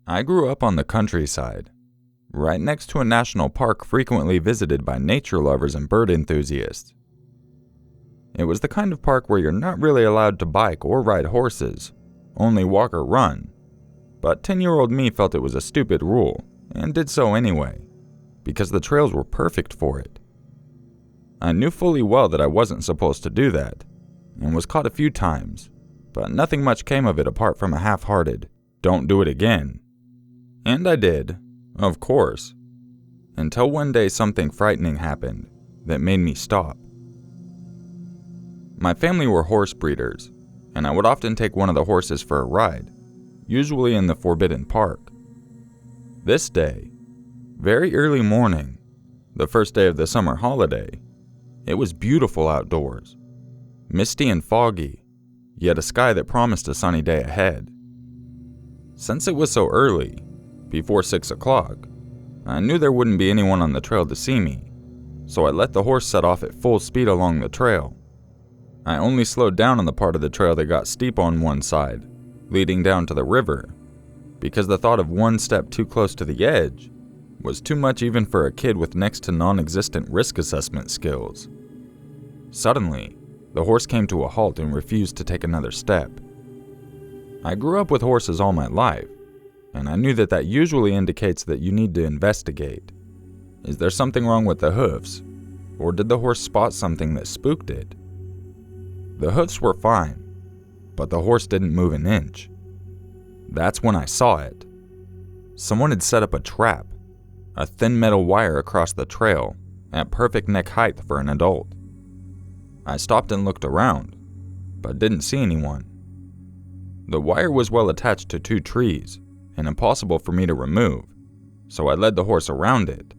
I grew up on the countryside, right next to a national park frequently visited by nature lovers and bird enthusiasts. It was the kind of park where you're not really allowed to bike or ride horses, only walk or run, but 10-year-old me felt it was a stupid rule, and did so anyway, because the trails were perfect for it. I knew fully well that I wasn't supposed to do that, and was caught a few times, but nothing much came of it apart from a half-hearted, "Don't do it again." And I did, of course, until one day something frightening happened that made me stop. My family were horse breeders, and I would often take one of the horses for a ride, usually in the Forbidden Park. This day, very early morning, the first day of the summer holiday, it was beautiful outdoors, misty and foggy, yet a sky that promised a sunny day ahead. Since it was so early, before 6 o'clock, I knew there wouldn't be anyone on the trail to see me, so I let the horse set off at full speed along the trail. I only slowed down on the part of the trail that got steep on one side, leading down to the river, because the thought of one step too close to the edge was too much even for a kid with next to non-existent risk assessment skills. Suddenly, the horse came to a halt and refused to take another step. I grew up with horses all my life, and I knew that usually indicates that you need to investigate. Is there something wrong with the hoofs, or did the horse spot something that spooked it? The hoofs were fine, but the horse didn't move an inch. That's when I saw it. Someone had set up a trap, a thin metal wire across the trail, at perfect neck height for an adult. I stopped and looked around, but didn't see anyone. The wire was well attached to 2 trees, and impossible for me to remove, so I led the horse around it,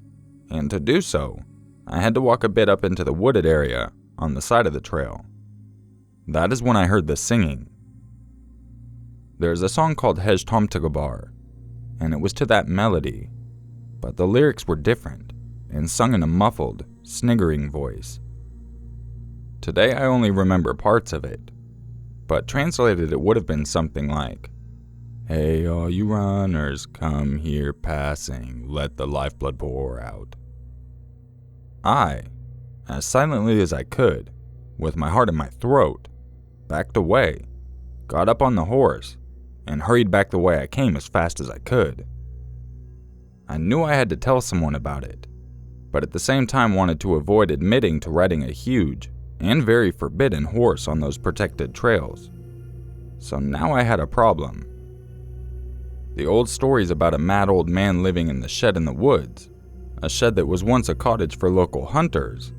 and to do so, I had to walk a bit up into the wooded area on the side of the trail. That is when I heard the singing. There's a song called Hej Tom Tagabar, and it was to that melody, but the lyrics were different, and sung in a muffled, sniggering voice. Today I only remember parts of it, but translated it would have been something like, "Hey all you runners, come here passing, let the lifeblood pour out." I, as silently as I could, with my heart in my throat, backed away, got up on the horse, and hurried back the way I came as fast as I could. I knew I had to tell someone about it, but at the same time wanted to avoid admitting to riding a huge and very forbidden horse on those protected trails. So now I had a problem. The old stories about a mad old man living in the shed in the woods, a shed that was once a cottage for local hunters,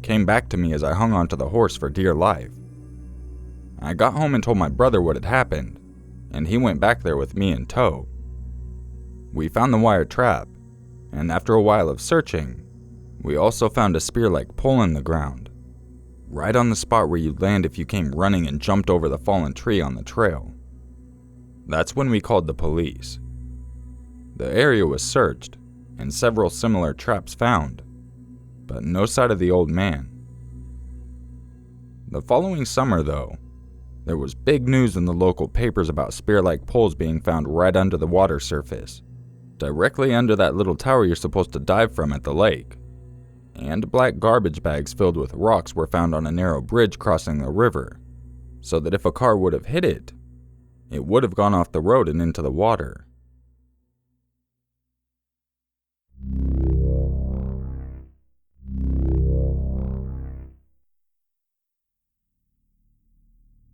came back to me as I hung onto the horse for dear life. I got home and told my brother what had happened, and he went back there with me in tow. We found the wire trap, and after a while of searching, we also found a spear-like pole in the ground, right on the spot where you'd land if you came running and jumped over the fallen tree on the trail. That's when we called the police. The area was searched, and several similar traps found, but no sight of the old man. The following summer, though, there was big news in the local papers about spear-like poles being found right under the water surface, directly under that little tower you're supposed to dive from at the lake. And black garbage bags filled with rocks were found on a narrow bridge crossing the river, so that if a car would have hit it, it would have gone off the road and into the water.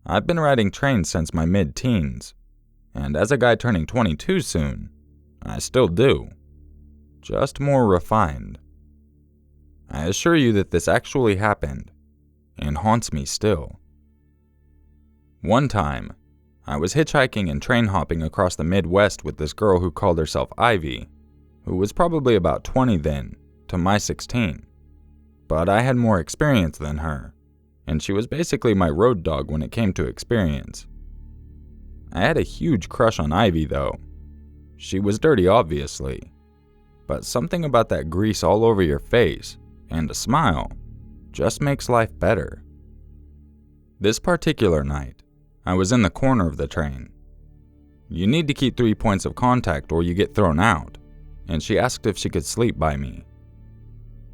I've been riding trains since my mid-teens, and as a guy turning 22 soon, I still do. Just more refined. I assure you that this actually happened, and haunts me still. One time, I was hitchhiking and train hopping across the Midwest with this girl who called herself Ivy, who was probably about 20 then, to my 16. But I had more experience than her, and she was basically my road dog when it came to experience. I had a huge crush on Ivy though. She was dirty obviously, but something about that grease all over your face, and a smile, just makes life better. This particular night, I was in the corner of the train. You need to keep 3 points of contact or you get thrown out, and she asked if she could sleep by me.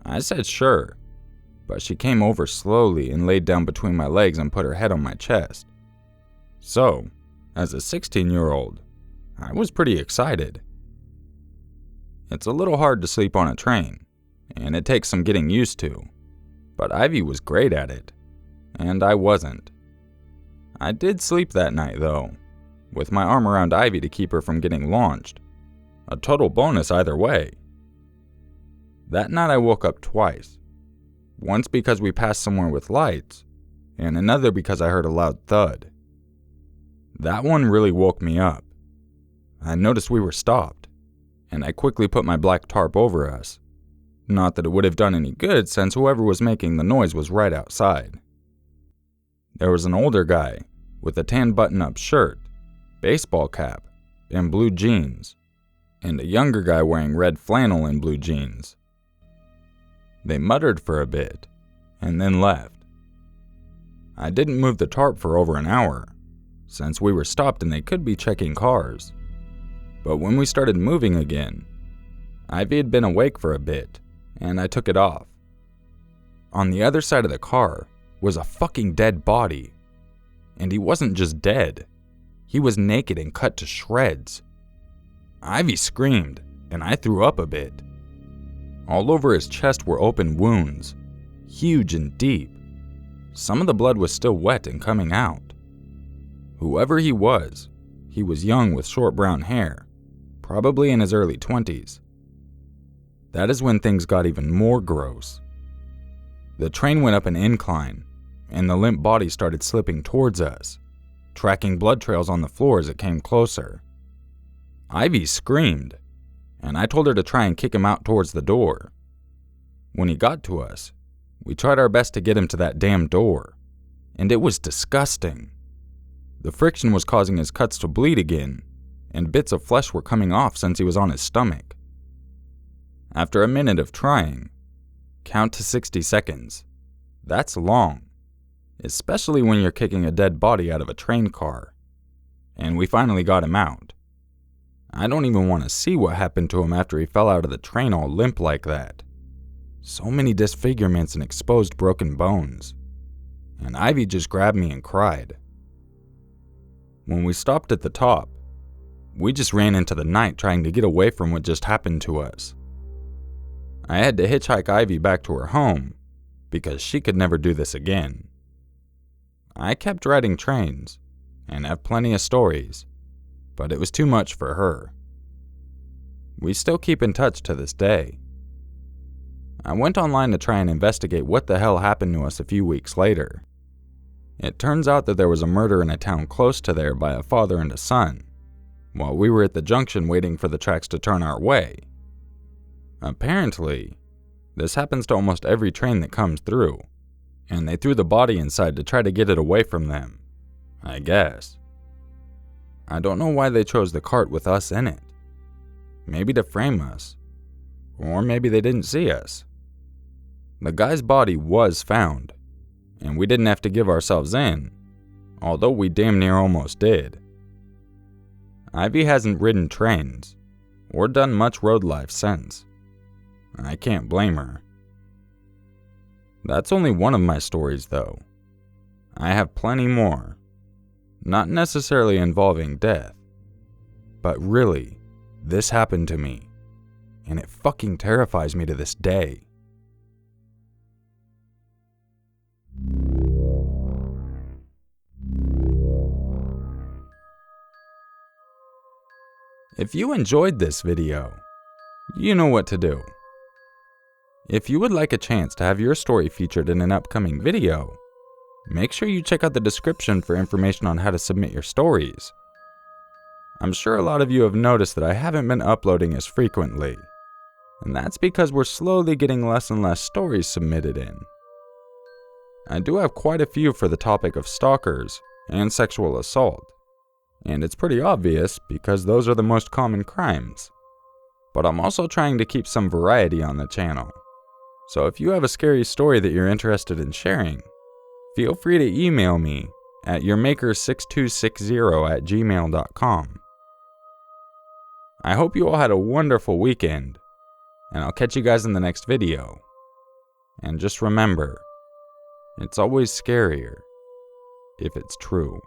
I said sure, but she came over slowly and laid down between my legs and put her head on my chest. So, as a 16-year-old, I was pretty excited. It's a little hard to sleep on a train, and it takes some getting used to, but Ivy was great at it, and I wasn't. I did sleep that night though, with my arm around Ivy to keep her from getting launched. A total bonus either way. That night I woke up twice. Once because we passed somewhere with lights, and another because I heard a loud thud. That one really woke me up. I noticed we were stopped, and I quickly put my black tarp over us. Not that it would have done any good since whoever was making the noise was right outside. There was an older guy with a tan button-up shirt, baseball cap, and blue jeans, and a younger guy wearing red flannel and blue jeans. They muttered for a bit, and then left. I didn't move the tarp for over an hour, since we were stopped and they could be checking cars. But when we started moving again, Ivy had been awake for a bit, and I took it off. On the other side of the car was a fucking dead body. And he wasn't just dead. He was naked and cut to shreds. Ivy screamed, and I threw up a bit. All over his chest were open wounds, huge and deep. Some of the blood was still wet and coming out. Whoever he was young with short brown hair, probably in his early 20s. That is when things got even more gross. The train went up an incline, and the limp body started slipping towards us, tracking blood trails on the floor as it came closer. Ivy screamed, and I told her to try and kick him out towards the door. When he got to us, we tried our best to get him to that damn door, and it was disgusting. The friction was causing his cuts to bleed again, and bits of flesh were coming off since he was on his stomach. After a minute of trying, count to 60 seconds. That's long, especially when you're kicking a dead body out of a train car. And we finally got him out. I don't even want to see what happened to him after he fell out of the train all limp like that. So many disfigurements and exposed broken bones. And Ivy just grabbed me and cried. When we stopped at the top, we just ran into the night trying to get away from what just happened to us. I had to hitchhike Ivy back to her home because she could never do this again. I kept riding trains and have plenty of stories, but it was too much for her. We still keep in touch to this day. I went online to try and investigate what the hell happened to us a few weeks later. It turns out that there was a murder in a town close to there by a father and a son, while we were at the junction waiting for the tracks to turn our way. Apparently, this happens to almost every train that comes through, and they threw the body inside to try to get it away from them, I guess. I don't know why they chose the cart with us in it. Maybe to frame us, or maybe they didn't see us. The guy's body was found, and we didn't have to give ourselves in, although we damn near almost did. Ivy hasn't ridden trains, or done much road life since. I can't blame her. That's only one of my stories, though. I have plenty more. Not necessarily involving death, but really, this happened to me, and it fucking terrifies me to this day. If you enjoyed this video, you know what to do. If you would like a chance to have your story featured in an upcoming video, make sure you check out the description for information on how to submit your stories. I'm sure a lot of you have noticed that I haven't been uploading as frequently, and that's because we're slowly getting less and less stories submitted in. I do have quite a few for the topic of stalkers and sexual assault, and it's pretty obvious because those are the most common crimes. But I'm also trying to keep some variety on the channel. So if you have a scary story that you're interested in sharing, feel free to email me at urmaker6260@gmail.com. I hope you all had a wonderful weekend, and I'll catch you guys in the next video. And just remember, it's always scarier if it's true.